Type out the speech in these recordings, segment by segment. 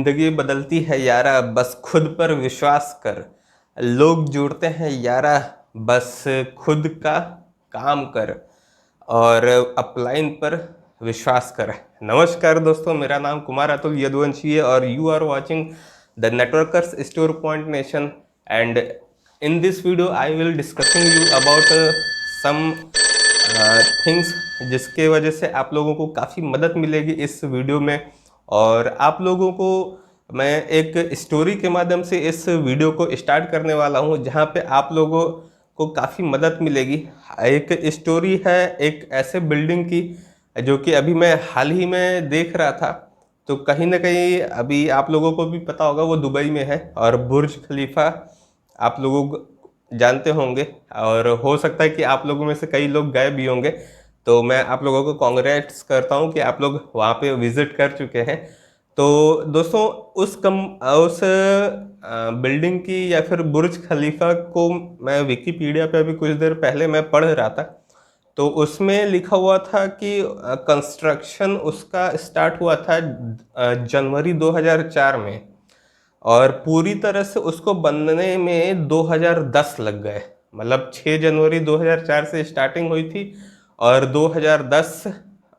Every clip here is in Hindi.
जिंदगी बदलती है यारा, बस खुद पर विश्वास कर। लोग जुड़ते हैं यारा, बस खुद का काम कर और अपलाइन पर विश्वास कर। नमस्कार दोस्तों, मेरा नाम कुमार अतुल यदुवंशी है और you are watching the networkers store point nation. And in this video I will discussing you about some things जिसके वजह से आप लोगों को काफ़ी मदद मिलेगी इस वीडियो में। और आप लोगों को मैं एक स्टोरी के माध्यम से इस वीडियो को स्टार्ट करने वाला हूं, जहां पे आप लोगों को काफ़ी मदद मिलेगी। एक स्टोरी है एक ऐसे बिल्डिंग की जो कि अभी मैं हाल ही में देख रहा था। तो कहीं ना कहीं अभी आप लोगों को भी पता होगा वो दुबई में है, और बुर्ज खलीफा आप लोग जानते होंगे, और हो सकता है कि आप लोगों में से कई लोग गए भी होंगे। तो मैं आप लोगों को कॉन्ग्रेट्स करता हूं कि आप लोग वहां पे विजिट कर चुके हैं। तो दोस्तों, उस बिल्डिंग की या फिर बुर्ज खलीफा को मैं विकिपीडिया पे अभी कुछ देर पहले मैं पढ़ रहा था। तो उसमें लिखा हुआ था कि कंस्ट्रक्शन उसका स्टार्ट हुआ था जनवरी 2004 में, और पूरी तरह से उसको बनने में 2010 लग गए। मतलब 6 जनवरी 2004 से स्टार्टिंग हुई थी और 2010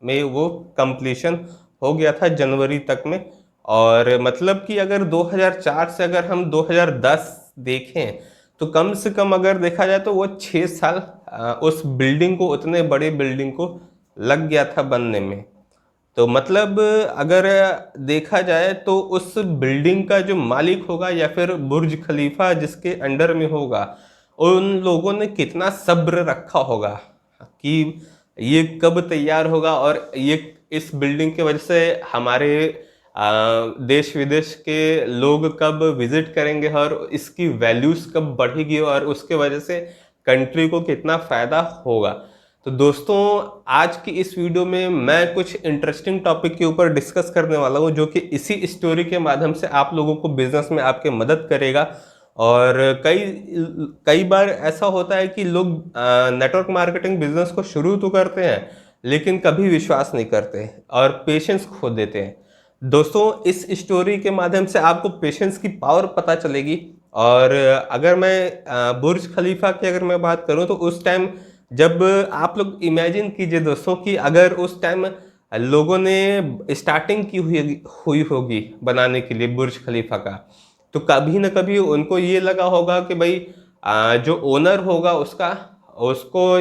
में वो कंप्लीशन हो गया था जनवरी तक में। और मतलब कि अगर 2004 से अगर हम 2010 देखें तो कम से कम अगर देखा जाए तो वो 6 साल उस बिल्डिंग को, उतने बड़े बिल्डिंग को लग गया था बनने में। तो मतलब अगर देखा जाए तो उस बिल्डिंग का जो मालिक होगा या फिर बुर्ज खलीफा जिसके अंडर में होगा, उन लोगों ने कितना सब्र रखा होगा कि ये कब तैयार होगा, और ये इस बिल्डिंग की वजह से हमारे देश विदेश के लोग कब विजिट करेंगे और इसकी वैल्यूज कब बढ़ेगी, और उसके वजह से कंट्री को कितना फायदा होगा। तो दोस्तों, आज की इस वीडियो में मैं कुछ इंटरेस्टिंग टॉपिक के ऊपर डिस्कस करने वाला हूं, जो कि इसी स्टोरी के माध्यम से आप लोगों को बिजनेस में आपके मदद करेगा। और कई कई बार ऐसा होता है कि लोग नेटवर्क मार्केटिंग बिजनेस को शुरू तो करते हैं लेकिन कभी विश्वास नहीं करते और पेशेंस खो देते हैं। दोस्तों, इस स्टोरी के माध्यम से आपको पेशेंस की पावर पता चलेगी। और अगर मैं बुर्ज खलीफा की अगर मैं बात करूं तो उस टाइम जब आप लोग इमेजिन कीजिए दोस्तों कि अगर उस टाइम लोगों ने स्टार्टिंग की हुई होगी बनाने के लिए बुर्ज खलीफा का, तो कभी ना कभी उनको ये लगा होगा कि भाई जो ओनर होगा उसका, उसको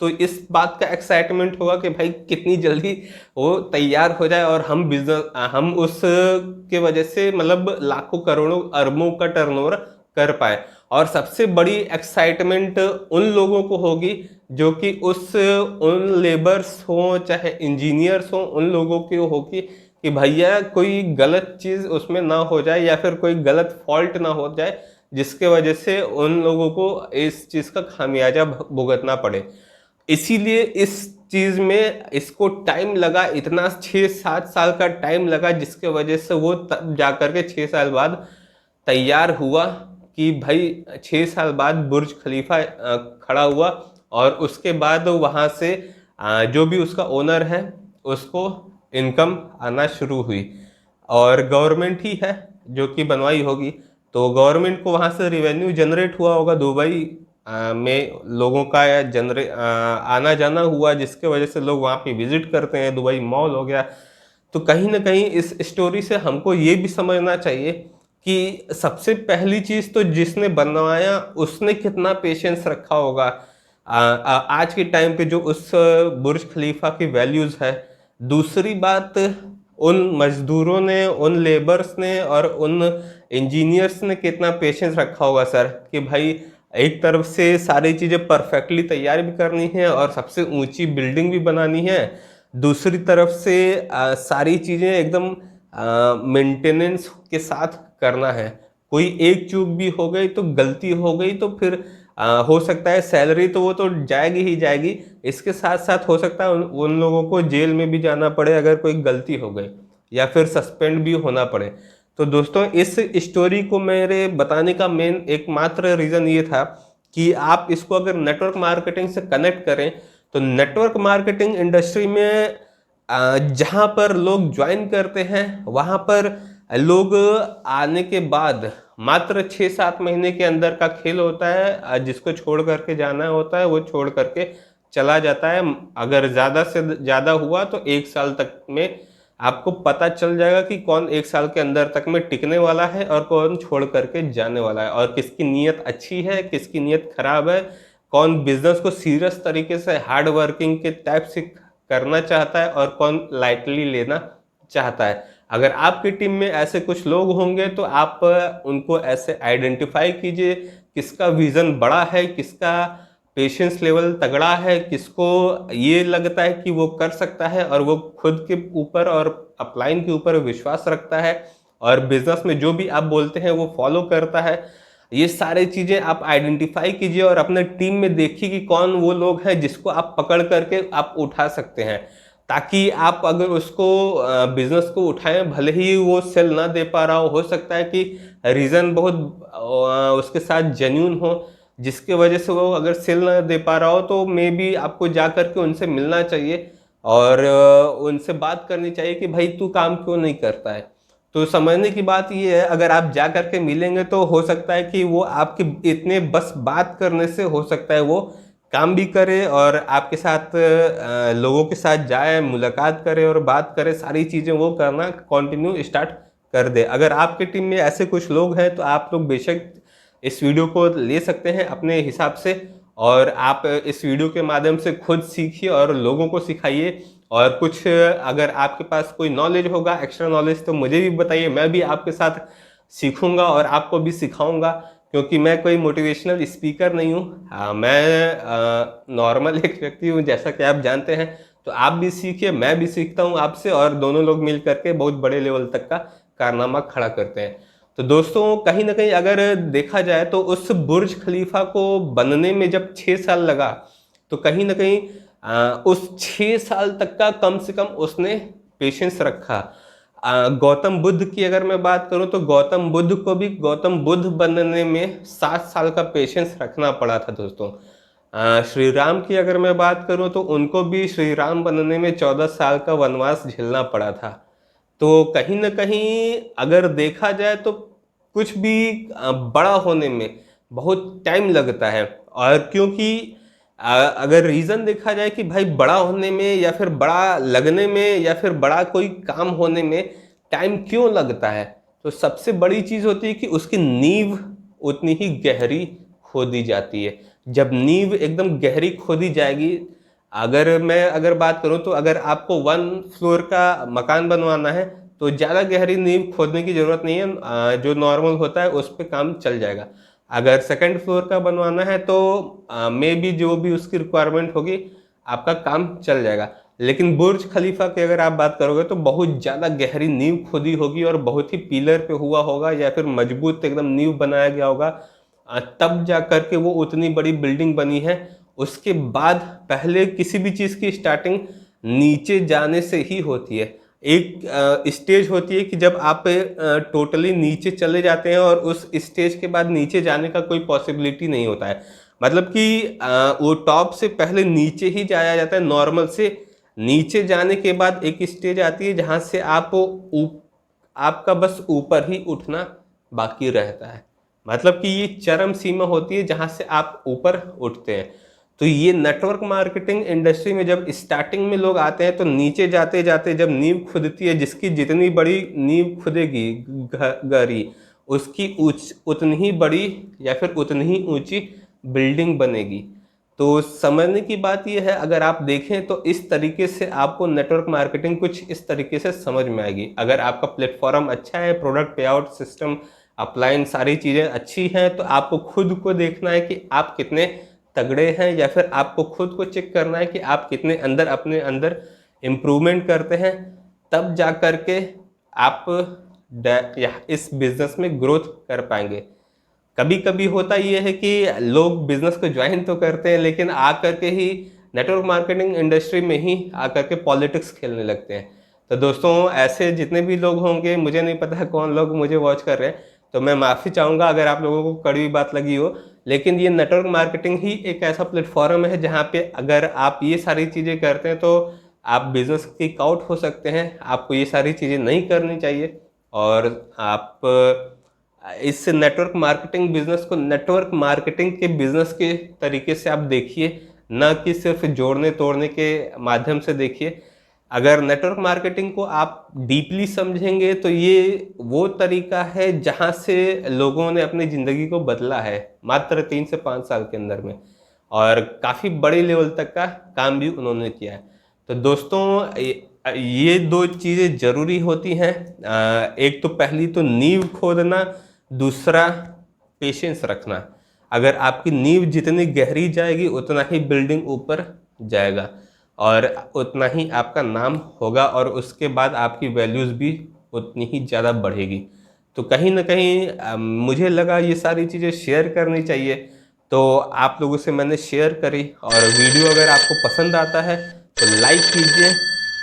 तो इस बात का एक्साइटमेंट होगा कि भाई कितनी जल्दी वो तैयार हो जाए और हम उस के वजह से मतलब लाखों करोड़ों अरबों का टर्नओवर कर पाए। और सबसे बड़ी एक्साइटमेंट उन लोगों को होगी जो कि उन लेबर्स हो चाहे इंजीनियर्स हो, उन लोगों की होगी कि भैया कोई गलत चीज उसमें ना हो जाए या फिर कोई गलत फॉल्ट ना हो जाए, जिसके वजह से उन लोगों को इस चीज का खामियाजा भुगतना पड़े। इसीलिए इस चीज में इसको टाइम लगा, इतना 6-7 साल का टाइम लगा, जिसके वजह से वो तब जाकर के 6 साल बाद तैयार हुआ कि भाई 6 साल बाद बुर्ज खलीफा खड़ा हुआ। और उसके बाद वहाँ से जो भी उसका ओनर है उसको इनकम आना शुरू हुई, और गवर्नमेंट ही है जो कि बनवाई होगी। तो गवर्नमेंट को वहाँ से रिवेन्यू जनरेट हुआ होगा, दुबई में लोगों का आना जाना हुआ, जिसके वजह से लोग वहाँ पे विजिट करते हैं। दुबई मॉल हो गया। तो कहीं ना कहीं इस स्टोरी से हमको ये भी समझना चाहिए कि सबसे पहली चीज तो जिसने बनवाया उसने कितना पेशेंस रखा होगा। आज के टाइम पे जो उस बुर्ज खलीफा की वैल्यूज है। दूसरी बात, उन मजदूरों ने, उन लेबर्स ने और उन इंजीनियर्स ने कितना पेशेंस रखा होगा सर, कि भाई एक तरफ से सारी चीज़ें परफेक्टली तैयार भी करनी है और सबसे ऊंची बिल्डिंग भी बनानी है, दूसरी तरफ से सारी चीज़ें एकदम मेंटेनेंस के साथ करना है। कोई एक चूक भी हो गई तो, गलती हो गई तो फिर हो सकता है सैलरी तो वो तो जाएगी ही जाएगी, इसके साथ साथ हो सकता है उन लोगों को जेल में भी जाना पड़े अगर कोई गलती हो गई, या फिर सस्पेंड भी होना पड़े। तो दोस्तों, इस स्टोरी को मेरे बताने का मेन एकमात्र रीज़न ये था कि आप इसको अगर नेटवर्क मार्केटिंग से कनेक्ट करें तो नेटवर्क मार्केटिंग इंडस्ट्री में जहाँ पर लोग ज्वाइन करते हैं वहाँ पर लोग आने के बाद मात्र 6-7 महीने के अंदर का खेल होता है, जिसको छोड़ करके जाना होता है वो छोड़ करके चला जाता है। अगर ज़्यादा से ज़्यादा हुआ तो 1 साल तक में आपको पता चल जाएगा कि कौन 1 साल के अंदर तक में टिकने वाला है और कौन छोड़ करके जाने वाला है, और किसकी नीयत अच्छी है, किसकी नीयत खराब है, कौन बिजनेस को सीरियस तरीके से हार्ड वर्किंग के टाइप से करना चाहता है और कौन लाइटली लेना चाहता है। अगर आपकी टीम में ऐसे कुछ लोग होंगे तो आप उनको ऐसे आइडेंटिफाई कीजिए, किसका विजन बड़ा है, किसका पेशेंस लेवल तगड़ा है, किसको ये लगता है कि वो कर सकता है और वो खुद के ऊपर और अपलाइन के ऊपर विश्वास रखता है और बिजनेस में जो भी आप बोलते हैं वो फॉलो करता है। ये सारी चीज़ें आप आइडेंटिफाई कीजिए और अपने टीम में देखिए कि कौन वो लोग हैं जिसको आप पकड़ करके आप उठा सकते हैं, ताकि आप अगर उसको बिजनेस को उठाएं, भले ही वो सेल ना दे पा रहा हो सकता है कि रीज़न बहुत उसके साथ जेन्यून हो, जिसके वजह से वो अगर सेल ना दे पा रहा हो, तो मे बी आपको जा करके उनसे मिलना चाहिए और उनसे बात करनी चाहिए कि भाई तू काम क्यों नहीं करता है। तो समझने की बात ये है, अगर आप जा करके मिलेंगे तो हो सकता है कि वो आपके इतने बस बात करने से हो सकता है वो काम भी करे और आपके साथ लोगों के साथ जाए, मुलाकात करे और बात करे, सारी चीज़ें वो करना कंटिन्यू स्टार्ट कर दे। अगर आपके टीम में ऐसे कुछ लोग हैं तो आप लोग बेशक इस वीडियो को ले सकते हैं अपने हिसाब से और आप इस वीडियो के माध्यम से खुद सीखिए और लोगों को सिखाइए। और कुछ अगर आपके पास कोई नॉलेज होगा, एक्स्ट्रा नॉलेज, तो मुझे भी बताइए, मैं भी आपके साथ सीखूंगा और आपको भी सिखाऊंगा, क्योंकि मैं कोई मोटिवेशनल स्पीकर नहीं हूँ। मैं नॉर्मल एक व्यक्ति हूँ, जैसा कि आप जानते हैं। तो आप भी सीखिए, मैं भी सीखता हूँ आपसे और दोनों लोग मिल करके बहुत बड़े लेवल तक का कारनामा खड़ा करते हैं। तो दोस्तों, कहीं ना कहीं अगर देखा जाए तो उस बुर्ज खलीफा को बनने में जब 6 साल लगा, तो कहीं ना कहीं उस 6 साल तक का कम से कम उसने पेशेंस रखा। गौतम बुद्ध की अगर मैं बात करूं तो गौतम बुद्ध को भी गौतम बुद्ध बनने में 7 साल का पेशेंस रखना पड़ा था दोस्तों। श्री राम की अगर मैं बात करूं तो उनको भी श्री राम बनने में 14 साल का वनवास झेलना पड़ा था। तो कहीं ना कहीं अगर देखा जाए तो कुछ भी बड़ा होने में बहुत टाइम लगता है। और क्योंकि अगर रीज़न देखा जाए कि भाई बड़ा होने में या फिर बड़ा लगने में या फिर बड़ा कोई काम होने में टाइम क्यों लगता है, तो सबसे बड़ी चीज़ होती है कि उसकी नींव उतनी ही गहरी खोदी जाती है। जब नींव एकदम गहरी खोदी जाएगी, अगर बात करूं तो अगर आपको 1 फ्लोर का मकान बनवाना है तो ज़्यादा गहरी नींव खोदने की ज़रूरत नहीं है, जो नॉर्मल होता है उस पर काम चल जाएगा। अगर 2nd फ्लोर का बनवाना है तो मे बी जो भी उसकी रिक्वायरमेंट होगी आपका काम चल जाएगा। लेकिन बुर्ज खलीफा की अगर आप बात करोगे तो बहुत ज़्यादा गहरी नींव खोदी होगी और बहुत ही पिलर पे हुआ होगा या फिर मजबूत एकदम नींव बनाया गया होगा, तब जा कर के वो उतनी बड़ी बिल्डिंग बनी है। उसके बाद पहले किसी भी चीज़ की स्टार्टिंग नीचे जाने से ही होती है। एक स्टेज होती है कि जब आप टोटली नीचे चले जाते हैं और उस स्टेज के बाद नीचे जाने का कोई पॉसिबिलिटी नहीं होता है। मतलब कि वो टॉप से पहले नीचे ही जाया जाता है नॉर्मल से। नीचे जाने के बाद एक स्टेज आती है जहाँ से आपका बस ऊपर ही उठना बाकी रहता है। मतलब कि ये चरम सीमा होती है जहाँ से आप ऊपर उठते हैं। तो ये नेटवर्क मार्केटिंग इंडस्ट्री में जब स्टार्टिंग में लोग आते हैं तो नीचे जाते जाते जब नींव खुदती है, जिसकी जितनी बड़ी नींव खुदेगी गहरी, उसकी उतनी ही बड़ी या फिर उतनी ही ऊंची बिल्डिंग बनेगी। तो समझने की बात यह है, अगर आप देखें तो इस तरीके से आपको नेटवर्क मार्केटिंग कुछ इस तरीके से समझ में आएगी। अगर आपका प्लेटफॉर्म अच्छा है, प्रोडक्ट पे आउट सिस्टम अपलाइन सारी चीज़ें अच्छी हैं, तो आपको खुद को देखना है कि आप कितने तगड़े हैं या फिर आपको खुद को चेक करना है कि आप कितने अपने अंदर इम्प्रूवमेंट करते हैं। तब जा कर के आप इस बिजनेस में ग्रोथ कर पाएंगे। कभी कभी होता ये है कि लोग बिजनेस को ज्वाइन तो करते हैं लेकिन आकर के ही नेटवर्क मार्केटिंग इंडस्ट्री में ही आकर के पॉलिटिक्स खेलने लगते हैं। तो दोस्तों, ऐसे जितने भी लोग होंगे, मुझे नहीं पता कौन लोग मुझे वॉच कर रहे हैं, तो मैं माफ़ी चाहूँगा अगर आप लोगों को कड़वी बात लगी हो। लेकिन ये नेटवर्क मार्केटिंग ही एक ऐसा प्लेटफॉर्म है जहाँ पे अगर आप ये सारी चीज़ें करते हैं तो आप बिजनेस किक आउट हो सकते हैं। आपको ये सारी चीज़ें नहीं करनी चाहिए। और आप इस नेटवर्क मार्केटिंग बिजनेस को नेटवर्क मार्केटिंग के बिजनेस के तरीके से आप देखिए, ना कि सिर्फ जोड़ने तोड़ने के माध्यम से देखिए। अगर नेटवर्क मार्केटिंग को आप डीपली समझेंगे तो ये वो तरीका है जहां से लोगों ने अपनी ज़िंदगी को बदला है मात्र 3 से 5 साल के अंदर में, और काफ़ी बड़े लेवल तक का काम भी उन्होंने किया है। तो दोस्तों ये दो चीज़ें ज़रूरी होती हैं। एक तो पहली तो नींव खोदना, दूसरा पेशेंस रखना। अगर आपकी नींव जितनी गहरी जाएगी उतना ही बिल्डिंग ऊपर जाएगा और उतना ही आपका नाम होगा, और उसके बाद आपकी वैल्यूज़ भी उतनी ही ज़्यादा बढ़ेगी। तो कहीं ना कहीं मुझे लगा ये सारी चीज़ें शेयर करनी चाहिए, तो आप लोगों से मैंने शेयर करी। और वीडियो अगर आपको पसंद आता है तो लाइक कीजिए,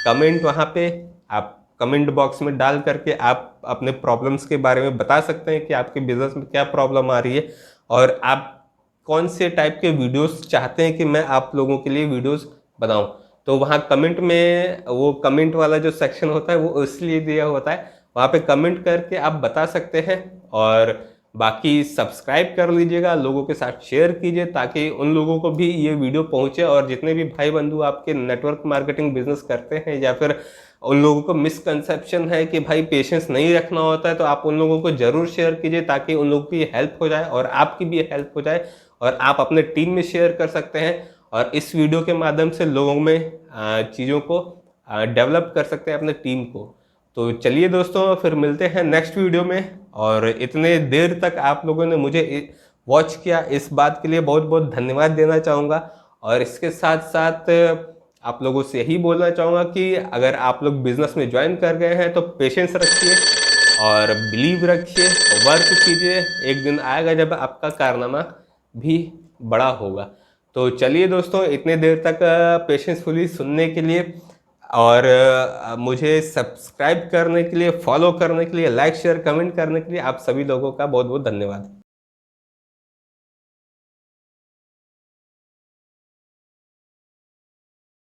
कमेंट वहाँ पे आप कमेंट बॉक्स में डाल करके आप अपने प्रॉब्लम्स के बारे में बता सकते हैं कि आपके बिजनेस में क्या प्रॉब्लम आ रही है और आप कौन से टाइप के वीडियोस चाहते हैं कि मैं आप लोगों के लिए वीडियोस बनाऊं। तो वहाँ कमेंट में, वो कमेंट वाला जो सेक्शन होता है वो इसलिए दिया होता है, वहाँ पे कमेंट करके आप बता सकते हैं। और बाकी सब्सक्राइब कर लीजिएगा, लोगों के साथ शेयर कीजिए ताकि उन लोगों को भी ये वीडियो पहुंचे, और जितने भी भाई बंधु आपके नेटवर्क मार्केटिंग बिजनेस करते हैं या फिर उन लोगों को मिसकंसेप्शन है कि भाई पेशेंस नहीं रखना होता है, तो आप उन लोगों को जरूर शेयर कीजिए ताकि उन लोगों की हेल्प हो जाए और आपकी भी हेल्प हो जाए, और आप अपने टीम में शेयर कर सकते हैं और इस वीडियो के माध्यम से लोगों में चीज़ों को डेवलप कर सकते हैं अपने टीम को। तो चलिए दोस्तों, फिर मिलते हैं नेक्स्ट वीडियो में। और इतने देर तक आप लोगों ने मुझे वॉच किया, इस बात के लिए बहुत बहुत धन्यवाद देना चाहूँगा। और इसके साथ साथ आप लोगों से यही बोलना चाहूँगा कि अगर आप लोग बिजनेस में ज्वाइन कर गए हैं तो पेशेंस रखिए और बिलीव रखिए, वर्क कीजिए। एक दिन आएगा जब आपका कारनामा भी बड़ा होगा। तो चलिए दोस्तों, इतने देर तक पेशेंसफुली सुनने के लिए और मुझे सब्सक्राइब करने के लिए, फॉलो करने के लिए, लाइक शेयर कमेंट करने के लिए आप सभी लोगों का बहुत बहुत धन्यवाद।